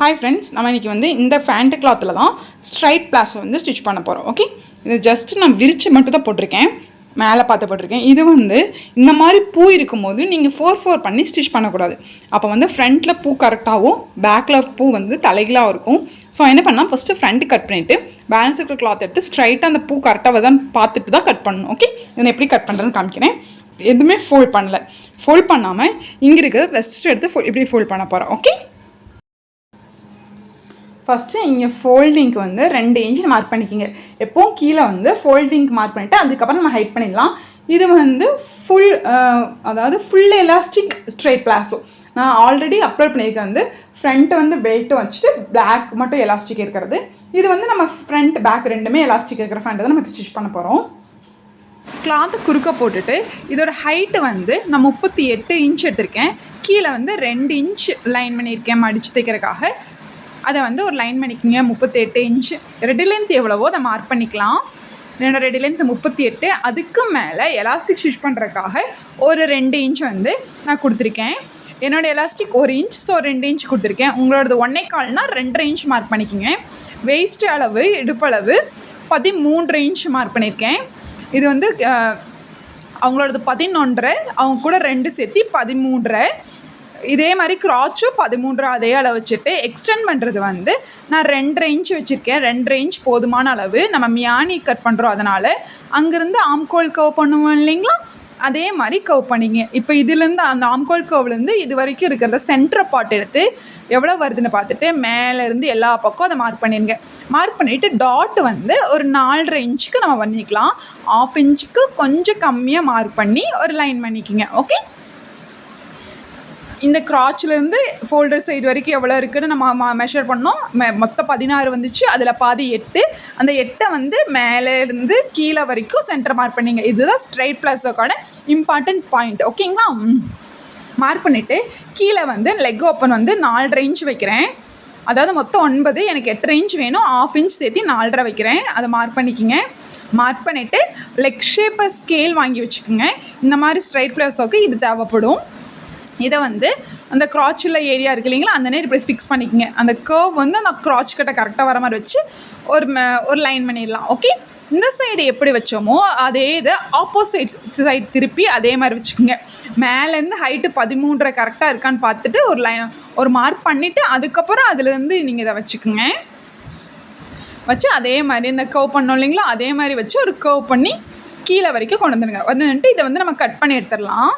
Hi friends, நம்ம இன்றைக்கி வந்து இந்த ஃபேண்ட் கிளாத்தில் தான் ஸ்ட்ரைட் பிளாஸோ வந்து ஸ்டிச் பண்ண போகிறோம். ஓகே, இது ஜஸ்ட்டு நான் விரித்து மட்டும் தான் போட்டிருக்கேன், மேலே பார்த்து போட்டிருக்கேன். இது வந்து இந்த மாதிரி பூ இருக்கும்போது நீங்கள் 4/4 பண்ணி ஸ்டிச் பண்ணக்கூடாது. அப்போ வந்து ஃப்ரண்ட்டில் பூ கரெக்டாகவும் பேக்கில் பூ வந்து தலைகளாக இருக்கும். ஸோ என்ன பண்ணால் ஃபஸ்ட்டு ஃப்ரண்ட் கட் பண்ணிவிட்டு பேலன்ஸ் இருக்கிற கிளாத் எடுத்து ஸ்ட்ரைட்டாக அந்த பூ கரெக்டாக தான் பார்த்துட்டு தான் கட் பண்ணணும். ஓகே, இதை எப்படி கட் பண்ணுறதுன்னு காமிக்கிறேன். எதுவுமே ஃபோல்ட் பண்ணல, ஃபோல்ட் பண்ணாமல் இங்கே இருக்கிற ரெஸ்ட் எடுத்து இப்படி ஃபோல்ட் பண்ண போகிறோம். ஓகே, ஃபஸ்ட்டு இங்கே ஃபோல்டிங்க்கு வந்து 2 இன்ச் மார்க் பண்ணிக்கிங்க. எப்போவும் கீழே வந்து ஃபோல்டிங்க்கு மார்க் பண்ணிவிட்டு அதுக்கப்புறம் நம்ம ஹைட் பண்ணிடலாம். இது வந்து ஃபுல் எலாஸ்டிக் ஸ்ட்ரைட் பிளாஸோ நான் ஆல்ரெடி அப்லோட் பண்ணியிருக்கேன். வந்து ஃப்ரண்ட்டு வந்து பெல்ட்டு வச்சுட்டு பேக் மட்டும் எலாஸ்டிக் இருக்கிறது. இது வந்து நம்ம ஃப்ரண்ட் பேக் ரெண்டுமே எலாஸ்டிக் இருக்கிற ஃபேண்ட் தான் நம்ம ஸ்டிச் பண்ண போகிறோம். கிளாத்து குறுக்க போட்டுட்டு இதோட ஹைட்டு வந்து நான் 38 இன்ச் எடுத்திருக்கேன். கீழே வந்து 2 இன்ச் லைன் பண்ணியிருக்கேன் மடித்து தைக்கிறதுக்காக. அதை வந்து ஒரு லைன் பண்ணிக்கோங்க. 38 இன்ச். ரெடி லென்த் எவ்வளவோ அதை மார்க் பண்ணிக்கலாம். என்னோட ரெடி லென்த் 38. அதுக்கு மேலே எலாஸ்டிக் ஸ்டிச் பண்ணுறதுக்காக ஒரு 2 இன்ச் வந்து நான் கொடுத்துருக்கேன். என்னோடய எலாஸ்டிக் 1 இன்ச், ஸோ 2 இன்ச் கொடுத்துருக்கேன். உங்களோடது 1.25னா 2.5 இன்ச் மார்க் பண்ணிக்கோங்க. வேஸ்ட் அளவு இடுப்பளவு 13 இன்ச் மார்க் பண்ணியிருக்கேன். இது வந்து அவங்களோடது 11.5, அவங்க கூட 2 சேர்த்து 13. இதே மாதிரி கிராச்சும் 13 அதே அளவு வச்சுட்டு எக்ஸ்டெண்ட் பண்ணுறது வந்து நான் 2.5 இன்ச் வச்சுருக்கேன். 2.5 இன்ச் போதுமான அளவு. நம்ம மியானி கட் பண்ணுறோம், அதனால் அங்கேருந்து ஆம்கோல் கர்வ் பண்ணுவோம் இல்லைங்களா, அதே மாதிரி கர்வ் பண்ணிங்க. இப்போ இதுலேருந்து அந்த ஆம்கோல் கர்வ்லேருந்து இது வரைக்கும் இருக்கிறத சென்டர் பார்ட் எடுத்து எவ்வளோ வருதுன்னு பார்த்துட்டு மேலேருந்து எல்லா பக்கம் அதை மார்க் பண்ணிடுங்க. மார்க் பண்ணிவிட்டு டாட் வந்து ஒரு 4.5 இன்ச்சுக்கு நம்ம பண்ணிக்கலாம். 1/2 இன்ச்சுக்கு கொஞ்சம் கம்மியாக மார்க் பண்ணி ஒரு லைன் பண்ணிக்கிங்க. ஓகே, இந்த கிராச்சிலேருந்து ஃபோல்டர் சைடு வரைக்கும் எவ்வளோ இருக்குதுன்னு நம்ம மெஷர் பண்ணோம். மொத்தம் 16 வந்துச்சு. அதில் பாதி 8. அந்த 8 வந்து மேலேருந்து கீழே வரைக்கும் சென்டர் மார்க் பண்ணிங்க. இதுதான் ஸ்ட்ரைட் பிளாஸோக்கான இம்பார்ட்டன்ட் பாயிண்ட். ஓகேங்களா, மார்க் பண்ணிவிட்டு கீழே வந்து லெக் ஓப்பன் வந்து 4.5 இன்ச் வைக்கிறேன். அதாவது மொத்தம் 9, எனக்கு 8.5 இன்ச் வேணும். 1/2 இன்ச் சேர்த்து 4.5 வைக்கிறேன். அதை மார்க் பண்ணிக்கிங்க. மார்க் பண்ணிவிட்டு லெக் ஷேப்பை ஸ்கேல் வாங்கி வச்சுக்கோங்க. இந்த மாதிரி ஸ்ட்ரைட் பிளாஸோக்கு இது தேவைப்படும். இதை வந்து அந்த கிராச்சில் ஏரியா இருக்குது இல்லைங்களா, அந்த நேரம் இப்படி ஃபிக்ஸ் பண்ணிக்கோங்க. அந்த கர்வ் வந்து அந்த கிராச் கிட்ட கரெக்டாக வர மாதிரி வச்சு ஒரு லைன் பண்ணிடலாம். ஓகே, இந்த சைடு எப்படி வச்சோமோ அதே இதை ஆப்போசிட் சைடு திருப்பி அதே மாதிரி வச்சுக்கோங்க. மேலேருந்து ஹைட்டு 13 கரெக்டாக இருக்கான்னு பார்த்துட்டு ஒரு மார்க் பண்ணிவிட்டு அதுக்கப்புறம் அதுலேருந்து நீங்கள் இதை வச்சுக்கோங்க. வச்சு அதே மாதிரி இந்த கர்வ் பண்ணோம் இல்லைங்களா, அதே மாதிரி வச்சு ஒரு கர்வ் பண்ணி கீழே வரைக்கும் கொண்டு வந்துடுங்க. வந்துட்டு இதை வந்து நம்ம கட் பண்ணி எடுத்துடலாம்.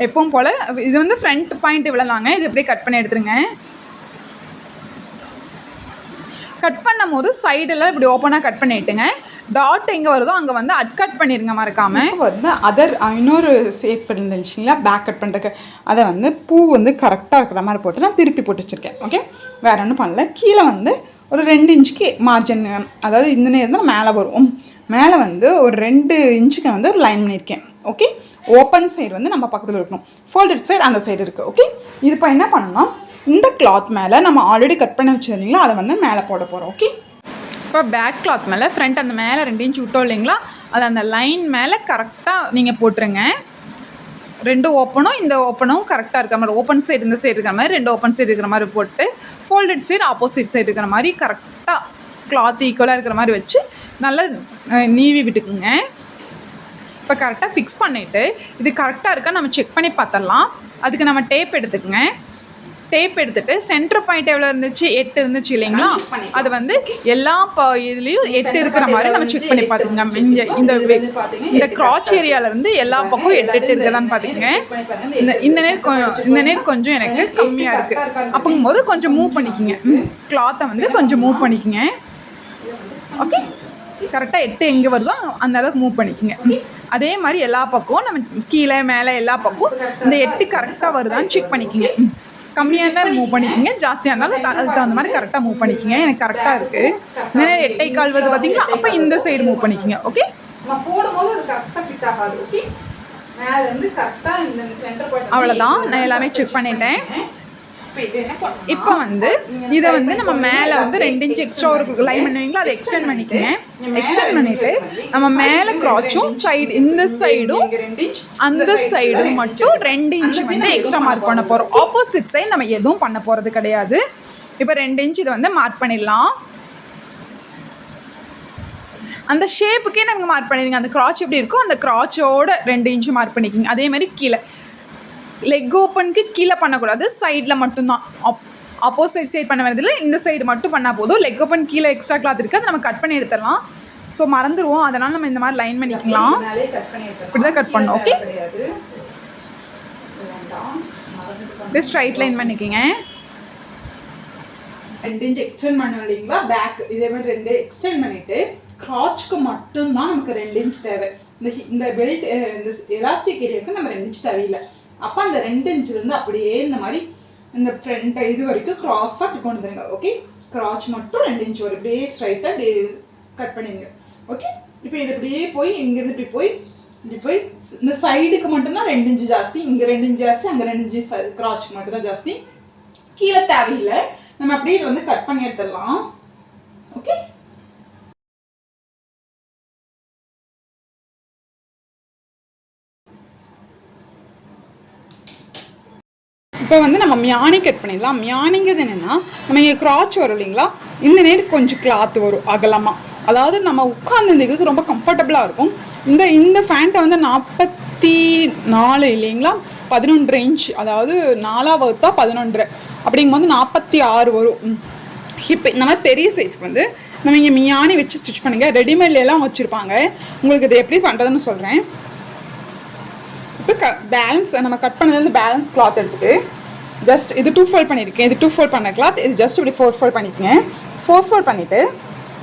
எப்பவும் போல் இது வந்து ஃப்ரண்ட் பாயிண்ட் இவ்வளோ தாங்க. இது எப்படியே கட் பண்ணி எடுத்துருங்க. கட் பண்ணும் போது சைடெல்லாம் இப்படி ஓப்பனாக கட் பண்ணிட்டுங்க. டாட் எங்கே வருதோ அங்கே வந்து கட் பண்ணிடுங்க மறக்காமல். வந்து இன்னொரு சேஃப் இருந்துச்சுங்களா பேக் கட் பண்ணுறதுக்கு, அதை வந்து பூ வந்து கரெக்டாக இருக்கிற மாதிரி போட்டு நான் திருப்பி போட்டு வச்சுருக்கேன். ஓகே, வேறு ஒன்றும் பண்ணல. கீழே வந்து ஒரு 2 இன்ச்சுக்கு மார்ஜின், அதாவது இந்த நேரம் தான் மேலே வரும். மேலே வந்து ஒரு 2 இன்ச்சுக்கு வந்து ஒரு லைன் பண்ணியிருக்கேன். ஓகே, ஓப்பன் சைடு வந்து நம்ம பக்கத்தில் இருக்கணும், ஃபோல்டட் சைடு அந்த சைடு இருக்குது. ஓகே, இது இப்போ என்ன பண்ணணும், இந்த கிளாத் மேலே நம்ம ஆல்ரெடி கட் பண்ணி வச்சுருந்தீங்களா அதை வந்து மேலே போட போகிறோம். ஓகே, இப்போ பேக் கிளாத் மேலே ஃப்ரண்ட் அந்த மேலே 2 இன்ச் விட்டோம் இல்லைங்களா, அது அந்த லைன் மேலே கரெக்டாக நீங்கள் போட்டுருங்க. 2 ஓப்பனும் இந்த ஓப்பனும் கரெக்டாக இருக்கிற மாதிரி, ஓப்பன் சைடு இந்த சைடு இருக்கிற மாதிரி 2 ஓப்பன் சைடு இருக்கிற மாதிரி போட்டு ஃபோல்டட் சைடு ஆப்போசிட் சைடு இருக்கிற மாதிரி கரெக்டாக கிளாத் ஈக்குவலாக இருக்கிற மாதிரி வச்சு நல்லா நீவி விட்டுக்குங்க. இப்போ கரெக்டாக ஃபிக்ஸ் பண்ணிவிட்டு இது கரெக்டாக இருக்கா நம்ம செக் பண்ணி பார்த்துடலாம். அதுக்கு நம்ம டேப் எடுத்துக்கோங்க. டேப் எடுத்துகிட்டு சென்டர் பாயிண்ட் எவ்வளோ இருந்துச்சு, 8 இருந்துச்சு இல்லைங்களா, அது வந்து எல்லா இதுலேயும் 8 இருக்கிற மாதிரி நம்ம செக் பண்ணி பார்த்துக்கோங்க. இந்த கிராச் ஏரியாவிலேருந்து எல்லா பக்கம் 8 இருக்குதான்னு பார்த்துக்கோங்க. இந்த நேர் கொஞ்சம் எனக்கு கம்மியாக இருக்குது. அப்படிங்கும்போது கொஞ்சம் மூவ் பண்ணிக்கோங்க. கிளாத்தை வந்து கொஞ்சம் மூவ் பண்ணிக்கோங்க. ஓகே, கரெக்டாக 8 எங்கே வருதோ அந்த அளவுக்கு மூவ் பண்ணிக்கோங்க. அதே மாதிரி எல்லா பக்கம் நம்ம கீழே மேலே எல்லா பக்கம் இந்த 8 கரெக்டாக வருதான்னு செக் பண்ணிக்கோங்க. கம்மியாக இருந்தால் மூவ் பண்ணிக்கோங்க, ஜாஸ்தியாக இருந்தாலும் அதுக்கு தகுந்த மாதிரி கரெக்டாக மூவ் பண்ணிக்கோங்க. எனக்கு கரெக்டாக இருக்குது. நிறைய 8.25 வருது பார்த்தீங்களா, அப்போ இந்த சைடு மூவ் பண்ணிக்கோங்க. ஓகே, நான் போடும்போது அது கரெக்டாக ஃபிட் ஆகாது. ஓகே, மேலேருந்து கரெக்டாக இந்த சென்டர் பாயிண்ட் அவ்வளோதான். நான் எல்லாமே செக் பண்ணிட்டேன். இப்போ வந்து இதை வந்து நம்ம மேலே வந்து 2 இன்ச் எக்ஸ்ட்ரா ஒரு லைன் பண்ணுவீங்களா, அதை எக்ஸ்டெண்ட் பண்ணிக்கோங்க. எக்ஸ்டெண்ட் பண்ணிவிட்டு நம்ம மேலே க்ராச்சும் சைடு இந்த சைடும் அந்த சைடும் மட்டும் 2 இன்ச் வந்து எக்ஸ்ட்ரா மார்க் பண்ண போகிறோம். ஆப்போசிட் சைடு நம்ம எதுவும் பண்ண போகிறது கிடையாது. இப்போ 2 இன்ச் இதை வந்து மார்க் பண்ணிடலாம். அந்த ஷேப்புக்கே நமக்கு மார்க் பண்ணிடுங்க. அந்த க்ராச் எப்படி இருக்கோ அந்த க்ராச்சோட 2 இன்ச் மார்க் பண்ணிக்கிங்க. அதே மாதிரி கீழே லெக் ஓப்பனுக்கு கீழே பண்ணக்கூடாது, சைடில் மட்டும்தான். ஆப்போசிட் சைடு பண்ண வேண்டியதில்லை, இந்த சைடு மட்டும் பண்ணால் போதும். லெக் ஓப்பன் கீழே எக்ஸ்ட்ரா கிளாத் இருக்குது, அதை நம்ம கட் பண்ணி எடுத்துடலாம். ஸோ மறந்துடுவோம், அதனால் நம்ம இந்த மாதிரி லைன் பண்ணிக்கலாம். இப்படி தான் கட் பண்ணோம். ஓகே, இப்படி ஸ்ட்ரைட் லைன் பண்ணிக்கிங்க. 2 இன்ச் எக்ஸ்டெண்ட் பண்ண இல்லைங்களா பேக், இதே மாதிரி 2 எக்ஸ்டெண்ட் பண்ணிவிட்டு க்ராச்சுக்கு மட்டும்தான் நமக்கு 2 இன்ச் தேவை. இந்த பெல்ட் இந்த எலாஸ்டிக் ஏரியாவுக்கு நம்ம 2 இன்ச் தேவையில்லை. அப்போ அந்த 2 இன்ச்லேருந்து அப்படியே இந்த மாதிரி இந்த ஃப்ரண்ட் இது வரைக்கும் க்ராஸாக இப்படி கொண்டு வந்துருங்க. ஓகே, க்ராச் மட்டும் 2 இன்ச் வரும். இப்படியே ஸ்ட்ரைட்டாக இப்படியே கட் பண்ணிடுங்க. ஓகே, இப்போ இது இப்படியே போய் இங்கேருந்து இப்படி போய் இந்த சைடுக்கு மட்டும்தான் 2 இன்ச் ஜாஸ்தி, இங்கே 2 இன்ச் ஜாஸ்தி, அங்கே 2 இன்ச் க்ராச்சுக்கு மட்டும்தான் ஜாஸ்தி, கீழே தேவையில்லை. நம்ம அப்படியே இதை வந்து கட் பண்ணி எடுத்துடலாம். ஓகே, இப்போ வந்து நம்ம மியானி கட் பண்ணிடலாம். மியானிங்கிறது என்னென்னா, நம்ம இங்கே க்ராச் வரும் இல்லைங்களா, இந்த நேரம் கொஞ்சம் கிளாத் வரும் அகலமாக, அதாவது நம்ம உட்காந்துருந்துக்கு ரொம்ப கம்ஃபர்டபுளாக இருக்கும். இந்த ஃபேண்ட்டை வந்து 44 இல்லைங்களா, 11 இன்ச், அதாவது 4 வகுத்தா 11 அப்படிங்கும்போது 46 வரும். இப்போ இந்த மாதிரி பெரிய சைஸ்க்கு வந்து நம்ம இங்கே மியானி வச்சு ஸ்டிச் பண்ணுங்க. ரெடிமேட்லாம் வச்சுருப்பாங்க, உங்களுக்கு இது எப்படி பண்ணுறதுன்னு சொல்கிறேன். இப்போ பேலன்ஸ் நம்ம கட் பண்ணதுலேருந்து பேலன்ஸ் கிளாத் எடுத்துகிட்டு ஜஸ்ட் இது 2 ஃபோல்ட் பண்ணியிருக்கேன். இது 2 ஃபோல்ட் பண்ண கிளாத், இது ஜஸ்ட் இப்படி 4 ஃபோல்ட் பண்ணிக்கங்க. 4 ஃபோல்ட் பண்ணிவிட்டு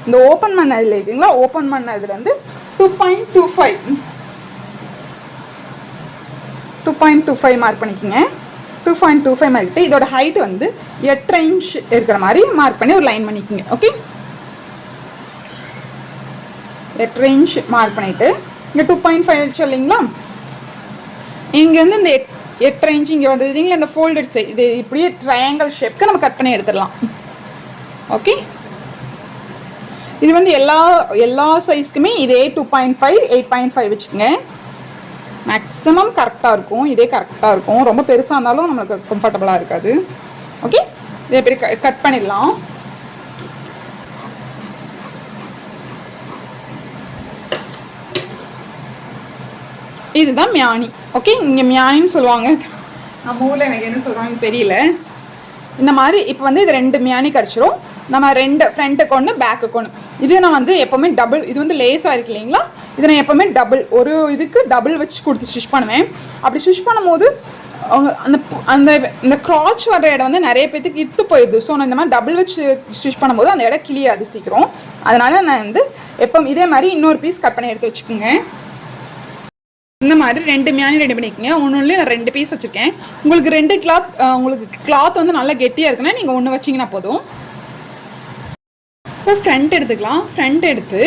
இந்த ஓப்பன் பண்ண இதில் இருக்குங்களா, ஓப்பன் பண்ண இதில் வந்து 2.25 மார்க் பண்ணிக்கோங்க. 2.25 மார்க்கிட்டு இதோட ஹைட் வந்து 8 இன்ச் இருக்கிற மாதிரி மார்க் பண்ணி ஒரு லைன் பண்ணிக்கோங்க. ஓகே, 8 இன்ச் மார்க் பண்ணிவிட்டு இங்கே 2.5 சொல்லிங்களா, இங்கேருந்து இந்த 8 இன்ச் இங்கே வந்துருந்தீங்களா, இந்த ஃபோல்டட் சைடு இது இப்படியே ட்ரையாங்கிள் ஷேப்க்கு நம்ம கட் பண்ணி எடுத்துடலாம். ஓகே, இது வந்து எல்லா சைஸ்க்குமே இதே 2.5 8.5 வச்சுக்கோங்க. மேக்ஸிமம் கரெக்டாக இருக்கும், இதே கரெக்டாக இருக்கும். ரொம்ப பெருசாக இருந்தாலும் நம்மளுக்கு கம்ஃபர்டபுளாக இருக்காது. ஓகே, இதே எப்படி கட் பண்ணிடலாம். இதுதான் மியானி. ஓகே, இங்கே மியானின்னு சொல்லுவாங்க, நம்ம ஊரில் எனக்கு என்ன சொல்கிறாங்கன்னு தெரியல. இந்த மாதிரி இப்போ வந்து இது 2 மியானி கிடச்சிரும். நம்ம 2 ஃப்ரண்ட்டுக்கு ஒன்று பேக்குக்கு ஒன்று. இது நான் வந்து எப்போவுமே டபுள், இது வந்து லேஸாக இருக்கு இல்லைங்களா, இதை நான் எப்போவுமே டபுள், ஒரு இதுக்கு டபுள் வச்சு கொடுத்து ஸ்டிச் பண்ணுவேன். அப்படி ஸ்டிச் பண்ணும்போது அந்த இந்த க்ராச் வர இடம் வந்து நிறைய பேத்துக்கு இத்து போயிடுது. ஸோ நான் இந்த மாதிரி டபுள் வச்சு ஸ்டிச் பண்ணும்போது அந்த இடம் கிளியாது சீக்கிரம். அதனால் நான் வந்து எப்போ இதே மாதிரி இன்னொரு பீஸ் கட் பண்ணி எடுத்து வச்சுக்கோங்க. இந்த மாதிரி 2 மியானி ரெடி பண்ணிக்கோங்க. ஒன்றுலேயே நான் 2 பீஸ் வச்சுருக்கேன். உங்களுக்கு 2 கிளாத், உங்களுக்கு கிளாத் வந்து நல்லா கெட்டியாக இருக்குன்னா நீங்கள் 1 வச்சிங்கன்னா போதும். இப்போ ஃப்ரண்ட் எடுத்துக்கலாம். ஃப்ரண்ட் எடுத்து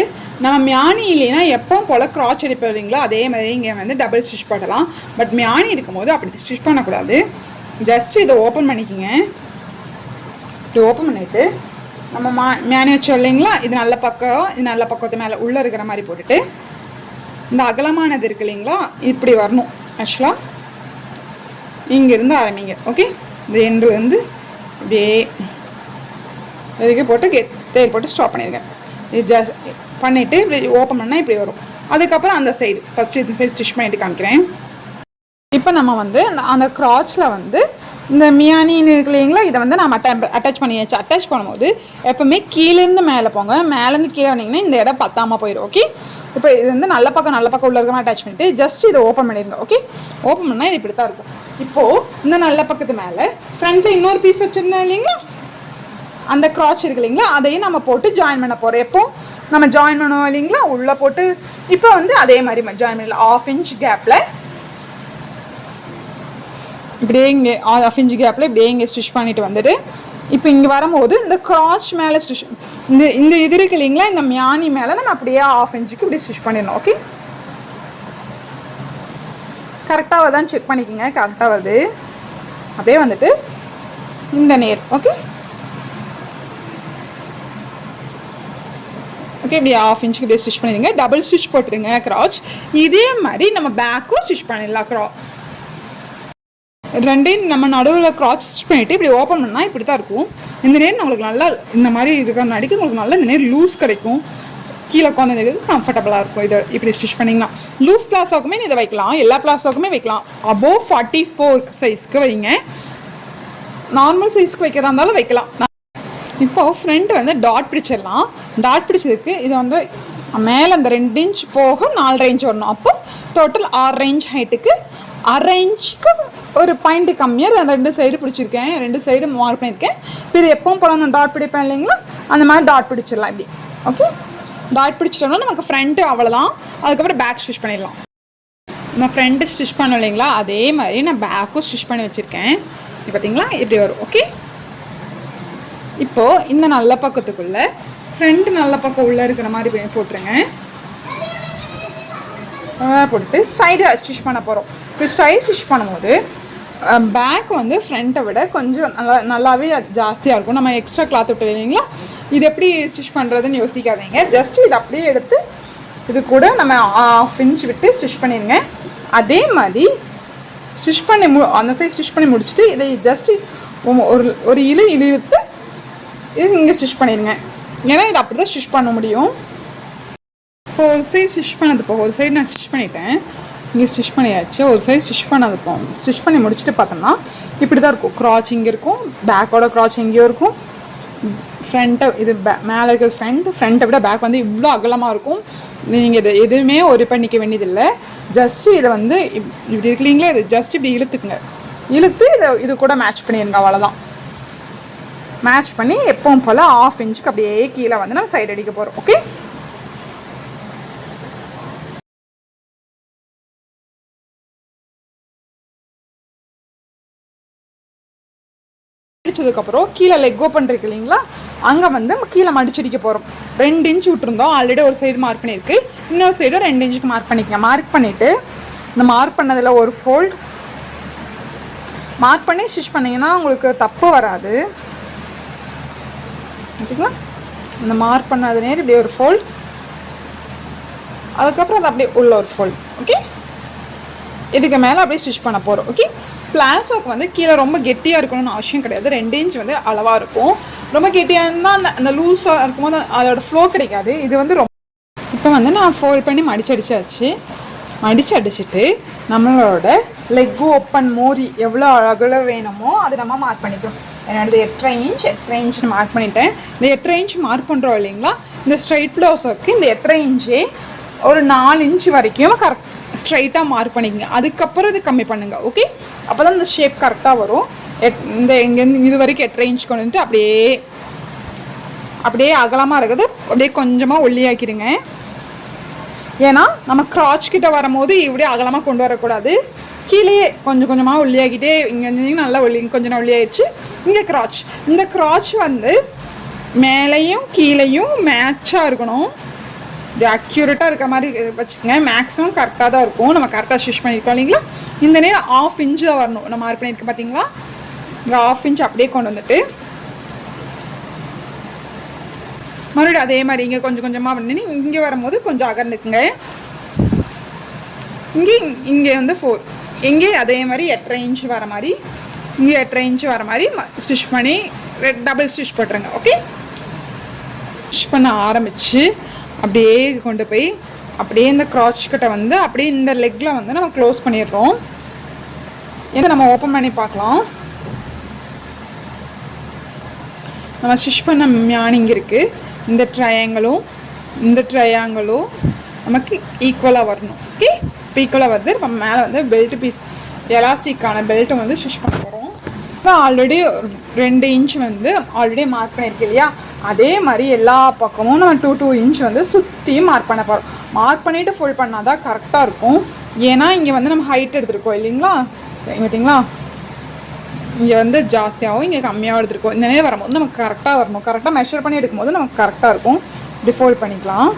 நம்ம மியானி இல்லைன்னா எப்போ போல் க்ராச் எடுப்போம் இல்லைங்களா, அதே மாதிரி இங்கே வந்து டபுள் ஸ்டிச் போடலாம். பட் மியானி இருக்கும்போது அப்படி ஸ்டிச் பண்ணக்கூடாது. ஜஸ்ட் இதை ஓப்பன் பண்ணிக்கோங்க. இப்படி ஓப்பன் பண்ணிவிட்டு நம்ம மியானி வச்சோம் இல்லைங்களா, இது நல்ல பக்கம், இது நல்ல பக்கத்து மேலே உள்ளே இருக்கிற மாதிரி போட்டுட்டு இந்த அகலமானது இருக்கு இல்லைங்களா, இப்படி வரணும். ஆக்சுவலாக இங்கேருந்து ஆரம்பிங்க. ஓகே, இந்த எண்டு வந்து இப்படியே இதுக்கு போட்டு தேர் போட்டு ஸ்டாப் பண்ணிடுங்க. இது ஜஸ்ட் பண்ணிவிட்டு இப்படி ஓப்பன் பண்ணால் இப்படி வரும். அதுக்கப்புறம் அந்த சைடு ஃபஸ்ட்டு இந்த சைடு ஸ்டிச் பண்ணிட்டு காமிக்கிறேன். இப்போ நம்ம வந்து அந்த க்ராச்சில் வந்து இந்த மியானின்னு இருக்கு இல்லைங்களா, இதை வந்து நம்ம அட்டாச் பண்ணியாச்சு. அட்டாச் பண்ணும்போது எப்போவுமே கீழேருந்து மேலே போங்க, மேலேருந்து கீழே வந்தீங்கன்னா இந்த இடம் பத்தாமல் போயிடும். ஓகே, இப்போ இது வந்து நல்ல பக்கம் உள்ள இருக்கிற மாதிரி அட்டாச் பண்ணிவிட்டு ஜஸ்ட் இதை ஓப்பன் பண்ணிடுங்க. ஓகே, ஓப்பன் பண்ணால் இது இப்படி தான் இருக்கும். இப்போது இந்த நல்ல பக்கத்து மேலே ஃப்ரண்ட்டில் இன்னொரு பீஸ் வச்சுருந்தோம் இல்லைங்களா, அந்த க்ராச் இருக்கு இல்லைங்களா, அதையும் நம்ம போட்டு ஜாயின் பண்ண போகிறோம். எப்போ நம்ம ஜாயின் பண்ணுவோம் இல்லைங்களா, உள்ளே போட்டு இப்போ வந்து அதே மாதிரி ஜாயின் பண்ணலாம். 1/2 இன்ச் கேப்பில் இப்படியே இங்கே 1/2 இன்ச் கேப்பில் இப்படியே இங்கே ஸ்டிச் பண்ணிட்டு வந்துட்டு இப்போ இங்கே வரும்போது இந்த க்ராச் மேலே ஸ்டிச் இந்த இது இருக்கு இல்லைங்களா, இந்த மியானி மேலே நம்ம அப்படியே 1/2 இன்ச்சுக்கு இப்படி ஸ்டிச் பண்ணிடணும். ஓகே, கரெக்டாக வருதான்னு செக் பண்ணிக்கோங்க. கரெக்டாக வருது. அப்படியே வந்துட்டு இந்த நேர். ஓகே ஓகே, இப்படி 1/2 இன்ச்சுக்கு இப்படியே ஸ்டிச் பண்ணிடுங்க. டபுள் ஸ்டிச் போட்டுருங்க கிராச். இதே மாதிரி நம்ம பேக்கும் ஸ்டிச் பண்ணிடலாம். ரெண்டையும் நம்ம நடுவில் கிராச் ஸ்டிச் பண்ணிவிட்டு இப்படி ஓப்பன் பண்ணால் இப்படி தான் இருக்கும். இந்த நேரம் நம்மளுக்கு நல்லா இந்த மாதிரி இருக்கிற நடிக்க உங்களுக்கு நல்லா இந்த நேரம் லூஸ் கிடைக்கும். கீழே உட்காந்து கம்ஃபர்டபுளாக இருக்கும். இதை இப்படி ஸ்டிச் பண்ணிங்கன்னா லூஸ் பிளாஸாக்குமே இதை வைக்கலாம், எல்லா பிளாஸாக்குமே வைக்கலாம். அபோவ் 44 சைஸ்க்கு வைங்க, நார்மல் சைஸ்க்கு வைக்கிறதா இருந்தாலும் வைக்கலாம். இப்போது ஃப்ரண்ட் வந்து டாட் பிடிச்சிடலாம். டாட் பிடிச்சதுக்கு இது வந்து மேலே அந்த 2 இன்ச் போக 4 இன்ச் வரணும். அப்போ டோட்டல் 6 இன்ச் ஹைட்டுக்கு 1/2 இன்ச்சுக்கு ஒரு பாயிண்ட் கம்மியாக 2 சைடு பிடிச்சிருக்கேன், 2 சைடு மார்க் பண்ணியிருக்கேன். இப்போ இது எப்பவும் போல நான் டாட் பிடிப்பேன் இல்லைங்களா, அந்த மாதிரி டாட் பிடிச்சிடலாம் இப்படி. ஓகே, டாட் பிடிச்சிட்டோம்னா நமக்கு ஃப்ரண்ட்டு அவ்வளோதான். அதுக்கப்புறம் பேக் ஸ்டிச் பண்ணிடலாம். நம்ம ஃப்ரண்ட்டு ஸ்டிச் பண்ணோம் இல்லைங்களா, அதே மாதிரி நான் பேக்கும் ஸ்டிச் பண்ணி வச்சுருக்கேன். இப்போ பார்த்தீங்களா இப்படி வரும். ஓகே, இப்போது இந்த நல்ல பக்கத்துக்குள்ளே ஃப்ரண்ட் நல்ல பக்கம் உள்ளே இருக்கிற மாதிரி போட்டுருங்க. போட்டுட்டு சைடு ஸ்டிச் பண்ண போகிறோம். இப்போ சைடு ஸ்டிச் பண்ணும்போது பேக் வந்து ஃப்ரண்ட்டை விட கொஞ்சம் நல்லாவே ஜாஸ்தியாக இருக்கும். நம்ம எக்ஸ்ட்ரா கிளாத் விட்டு இல்லைங்களா, இது எப்படி ஸ்டிச் பண்ணுறதுன்னு யோசிக்காதீங்க. ஜஸ்ட் இது அப்படியே எடுத்து இது கூட நம்ம 1/2 இன்ச் விட்டு ஸ்டிச் பண்ணிடுங்க. அதே மாதிரி ஸ்டிச் பண்ணி அந்த சைடு ஸ்டிச் பண்ணி முடிச்சுட்டு இதை ஜஸ்ட்டு ஒரு இழுத்து இது இங்கே ஸ்டிச் பண்ணிடுங்க. ஏன்னா இது அப்படி தான் ஸ்டிச் பண்ண முடியும். இப்போ ஒரு சைடு ஸ்டிச் பண்ணது போக ஒரு சைடு நான் ஸ்டிச் பண்ணிட்டேன், இங்கே ஸ்டிச் பண்ணியாச்சு. ஒரு சைடு ஸ்டிச் பண்ணது போகும். ஸ்டிச் பண்ணி முடிச்சுட்டு பார்த்தோம்னா இப்படி தான் இருக்கும். கிராச் இங்கே இருக்கும், பேக்கோட கிராச் எங்கேயும் இருக்கும். ஃப்ரண்ட்டை இது மேலே இருக்கிற ஃப்ரண்ட்டை விட பேக் வந்து இவ்வளோ அகலமாக இருக்கும். நீங்கள் இதை எதுவுமே ஒரு பண்ணிக்க வேண்டியதில்லை. ஜஸ்ட்டு இதை வந்து இப்படி இருக்கீங்களா, இது ஜஸ்ட் இப்படி இழுத்துக்குங்க. இழுத்து இது கூட மேட்ச் பண்ணிடுங்க, அவ்வளோதான். மேட்ச் பண்ணி எப்பவும் போல் 1/2 இன்ச்சுக்கு அப்படியே கீழே வந்து நம்ம சைடு அடிக்க போகிறோம். ஓகே, அடிச்சதுக்கப்புறம் கீழே லெக் ஓப்பன் இருக்கு இல்லைங்களா, அங்கே வந்து கீழே மடிச்சடிக்க போகிறோம். 2 இன்ச் விட்டுருந்தோம், ஆல்ரெடி ஒரு சைடு மார்க் பண்ணியிருக்கு, இன்னொரு சைடும் 2 இன்ச்சுக்கு மார்க் பண்ணிக்கங்க. மார்க் பண்ணிவிட்டு இந்த மார்க் பண்ணதில் ஒரு ஃபோல்ட் மார்க் பண்ணி ஸ்டிச் பண்ணிங்கன்னா உங்களுக்கு தப்பு வராது. ஓகேங்களா, இந்த மார்க் பண்ணது நேரம் இப்படி ஒரு ஃபோல்ட், அதுக்கப்புறம் அது அப்படியே உள்ள ஒரு ஃபோல்ட். ஓகே, இதுக்கு மேலே அப்படியே ஸ்டிச் பண்ண போகிறோம். ஓகே, பிளாஸோக்கு வந்து கீழே ரொம்ப கெட்டியாக இருக்கணும்னு அவசியம் கிடையாது. 2 இன்ச் வந்து அளவாக இருக்கும். ரொம்ப கெட்டியாக இருந்தால் அந்த லூஸாக இருக்கும்போது அதோட ஃப்ளோ கிடைக்காது. இது வந்து ரொம்ப இப்போ வந்து நான் ஃபோல்ட் பண்ணி மடிச்சு அடிச்சுட்டு நம்மளோட லெக் ஓப்பன் மோதி எவ்வளோ அகல வேணுமோ அதை நம்ம மார்க் பண்ணிக்கணும். என்னோடது 8.5 இன்ச்னு மார்க் பண்ணிட்டேன். இந்த 8.5 இன்ச் மார்க் பண்ணுறோம் இல்லைங்களா, இந்த ஸ்ட்ரைட் ப்ளவுஸுக்கு இந்த 8.5 இன்ச்சே ஒரு 4 இன்ச் வரைக்கும் கரெக்ட் ஸ்ட்ரைட்டாக மார்க் பண்ணிக்கங்க. அதுக்கப்புறம் இது கம்மி பண்ணுங்கள். ஓகே, அப்போ தான் இந்த ஷேப் கரெக்டாக வரும். இந்த இங்கேருந்து இது வரைக்கும் 8.5 இன்ச் கொண்டு வந்துட்டு அப்படியே அகலமாக இருக்குது அப்படியே கொஞ்சமாக ஒல்லியாக்கிடுங்க. ஏன்னா நம்ம கிராச் கிட்ட வரும்போது இப்படியே அகலமாக கொண்டு வரக்கூடாது. கீழே கொஞ்சம் கொஞ்சமாக ஒல்லியாக்கிட்டே இங்கே இருந்தீங்கன்னா நல்லா கொஞ்சம் ஒல்லியாகிடுச்சு. இங்கே கிராச், இந்த கிராச் வந்து மேலேயும் கீழேயும் மேட்சாக இருக்கணும். இப்படி அக்யூரேட்டாக இருக்கிற மாதிரி வச்சுக்கோங்க. மேக்ஸிமம் கரெக்டாக தான் இருக்கும். நம்ம கரெக்டாக ஸ்டிச் பண்ணியிருக்கோம் இல்லைங்களா, இந்த நேரம் 1/2 இன்ச்சு தான் வரணும். நம்ம மார்க் பண்ணியிருக்கோம் பார்த்தீங்களா, இங்கே 1/2 இன்ச் அப்படியே கொண்டு வந்துட்டு மறுபடியும் அதே மாதிரி இங்கே கொஞ்சம் கொஞ்சமாக பண்ணி இங்கே வரும்போது கொஞ்சம் அகர்ந்துக்குங்க. இங்கே வந்து 4, இங்கே அதே மாதிரி 8.5 இன்ச் வர மாதிரி, இங்கே 8.5 இன்ச் வர மாதிரி ஸ்டிச் பண்ணி டபுள் ஸ்டிச் போட்டுருங்க. ஓகே, ஸ்டிச் பண்ண ஆரம்பித்து அப்படியே கொண்டு போய் அப்படியே இந்த கிராச் கிட்ட வந்து அப்படியே இந்த லெக்கில் வந்து நம்ம க்ளோஸ் பண்ணிடுறோம். இதை நம்ம ஓப்பன் பண்ணி பார்க்கலாம். நம்ம ஸ்டிச் பண்ண மியானிங் இருக்குது. இந்த ட்ரையாங்கிளும் நமக்கு ஈக்குவலாக வரணும். ஓகே, இப்போ ஈக்குவலாக வருது. இப்போ மேலே வந்து பெல்ட் பீஸ் எலாஸ்டிக்கான பெல்ட்டை வந்து ஸ்டிச் பண்ண போகிறோம். ஆல்ரெடி 2 இன்ச் வந்து ஆல்ரெடி மார்க் பண்ணியிருக்கு இல்லையா, அதே மாதிரி எல்லா பக்கமும் நம்ம 2 இன்ச் வந்து சுற்றி மார்க் பண்ண போகிறோம். மார்க் பண்ணிவிட்டு ஃபுல் பண்ணால் தான் கரெக்டாக இருக்கும். ஏன்னா இங்கே வந்து நம்ம ஹைட் எடுத்துருக்கோம் இல்லைங்களா, பார்த்தீங்களா, இங்கே வந்து ஜாஸ்தியாகவும் இங்கே கம்மியாக எடுத்துருக்கோம். இந்த நேரம் வரும்போது நமக்கு கரெக்டாக வரணும். கரெக்டாக மெஷர் பண்ணி எடுக்கும்போது நமக்கு கரெக்டாக இருக்கும். இப்படி ஃபோல்ட் பண்ணிக்கலாம்.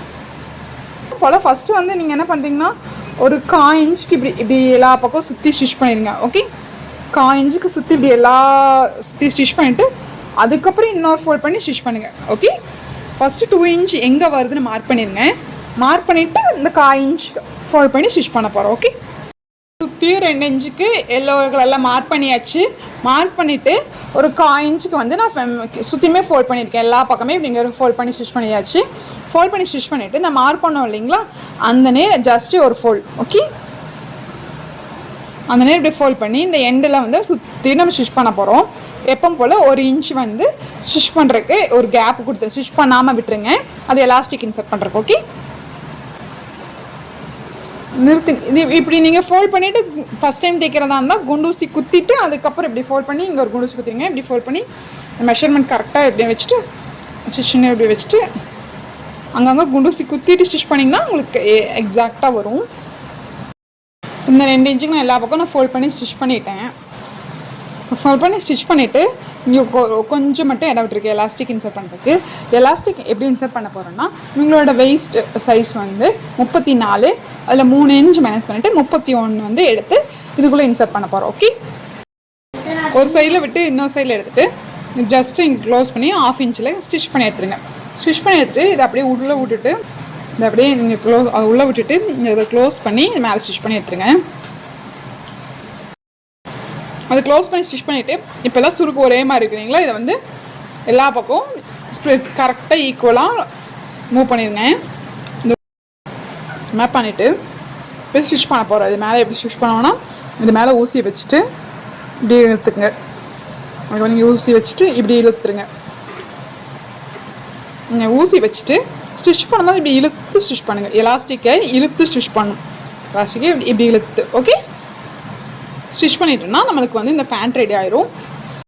போல் ஃபஸ்ட்டு வந்து நீங்கள் என்ன பண்ணுறீங்கன்னா ஒரு 1/4 இன்ச்சுக்கு இப்படி எல்லா பக்கம் சுற்றி ஸ்டிச் பண்ணிடுங்க. ஓகே, 1/4 இன்ச்சுக்கு சுற்றி இப்படி சுற்றி ஸ்டிச் பண்ணிவிட்டு அதுக்கப்புறம் இன்னொரு ஃபோல்ட் பண்ணி ஸ்டிச் பண்ணுங்கள். ஓகே, ஃபஸ்ட்டு 2 இன்ச் எங்கே வருதுன்னு மார்க் பண்ணிடுங்க. மார்க் பண்ணிவிட்டு இந்த 1/4 இன்ச் ஃபோல்ட் பண்ணி ஸ்டிச் பண்ண போகிறோம். ஓகே, சுற்றியும் 2 இன்ச்சுக்கு எல்லோ கலரில் மார்க் பண்ணியாச்சு. மார்க் பண்ணிவிட்டு ஒரு 1/4 இன்ச்சுக்கு வந்து நான் சுற்றியுமே ஃபோல்ட் பண்ணியிருக்கேன். எல்லா பக்கமே இப்படி இங்கே ஃபோல்ட் பண்ணி ஸ்டிச் பண்ணியாச்சு. ஃபோல்ட் பண்ணி ஸ்டிச் பண்ணிவிட்டு இந்த மார்க் பண்ணோம் இல்லைங்களா, அந்த நேர் ஜஸ்ட்டு ஒரு ஃபோல்ட். ஓகே, அந்த நேரம் இப்படி ஃபோல்ட் பண்ணி இந்த எண்டில் வந்து சுற்றி நம்ம ஸ்டிச் பண்ண போகிறோம். எப்பவும் போல் 1 இன்ச் வந்து ஸ்டிச் பண்ணுறதுக்கு ஒரு கேப் கொடுத்து ஸ்டிச் பண்ணாமல் விட்டுருங்க. அது எலாஸ்டிக் இன்சர்ட் பண்ணுறக்கு. ஓகே, நிறுத்தி இது இப்படி நீங்கள் ஃபோல்ட் பண்ணிவிட்டு ஃபஸ்ட் டைம் தைக்கிறதா இருந்தால் குண்டூசி குத்திட்டு அதுக்கப்புறம் இப்படி ஃபோல்ட் பண்ணி இங்கே ஒரு குண்டூசி குத்திங்க. இப்படி ஃபோல்ட் பண்ணி மெஷர்மெண்ட் கரெக்டாக இப்படி வச்சுட்டு ஸ்டிச்சிங் இப்படி வச்சுட்டு அங்கங்கே குண்டூசி குத்திட்டு ஸ்டிச் பண்ணிங்கன்னா உங்களுக்கு எக்ஸாக்டாக வரும். இந்த 2 இன்ச்சுக்கு நான் எல்லா பக்கம் நான் ஃபோல்ட் பண்ணி ஸ்டிச் பண்ணிட்டேன். ஃபோல்ட் பண்ணி ஸ்டிச் பண்ணிவிட்டு இங்கே கொஞ்சம் மட்டும் இடம் விட்டுருக்கு எலாஸ்டிக் இன்சர்ட் பண்ணுறதுக்கு. எலாஸ்டிக் எப்படி இன்சர்ட் பண்ண போகிறோன்னா, உங்களோட வெயிஸ்ட் சைஸ் வந்து 34, அதில் 3 இன்ச் மைனஸ் பண்ணிவிட்டு 31 வந்து எடுத்து இதுக்குள்ளே இன்சர்ட் பண்ண போகிறோம். ஓகே, ஒரு சைடில் விட்டு இன்னொரு சைடில் எடுத்துகிட்டு ஜஸ்ட்டு இங்கே க்ளோஸ் பண்ணி 1/2 இன்ச்சில் ஸ்டிச் பண்ணி எடுத்துருங்க. ஸ்டிச் பண்ணி எடுத்துகிட்டு இதை அப்படியே உள்ளே விட்டுட்டு இதை அப்படியே நீங்கள் உள்ளே விட்டுட்டு இதை க்ளோஸ் பண்ணி இது மேலே ஸ்டிச் பண்ணி எடுத்துருங்க. அதை க்ளோஸ் பண்ணி ஸ்டிச் பண்ணிவிட்டு இப்போல்லாம் சுருக்கு ஒரே மாதிரி இருக்குங்களா, இதை வந்து எல்லா பக்கம் ஸ்ப்ளிட் கரெக்டாக ஈக்குவலாக மூவ் பண்ணிடுங்க. இந்த மேப் பண்ணிவிட்டு இப்போ ஸ்டிச் பண்ண போகிறோம். இது மேலே எப்படி ஸ்டிச் பண்ணோன்னா, இது மேலே ஊசி வச்சுட்டு இப்படி இழுத்துக்குங்க. நீங்கள் ஊசி வச்சுட்டு இப்படி இழுத்துருங்க. நீங்கள் ஊசி வச்சுட்டு ஸ்டிச் பண்ணும்போது இப்படி இழுத்து ஸ்டிச் பண்ணுங்கள். எலாஸ்டிக்கை இழுத்து ஸ்டிச் பண்ணணும். எலாஸ்டிக்கை இப்படி இழுத்து. ஓகே, ஸ்டிச் பண்ணிட்டோம்னா நம்மளுக்கு வந்து இந்த ஃபேண்ட் ரெடி ஆயிரும்.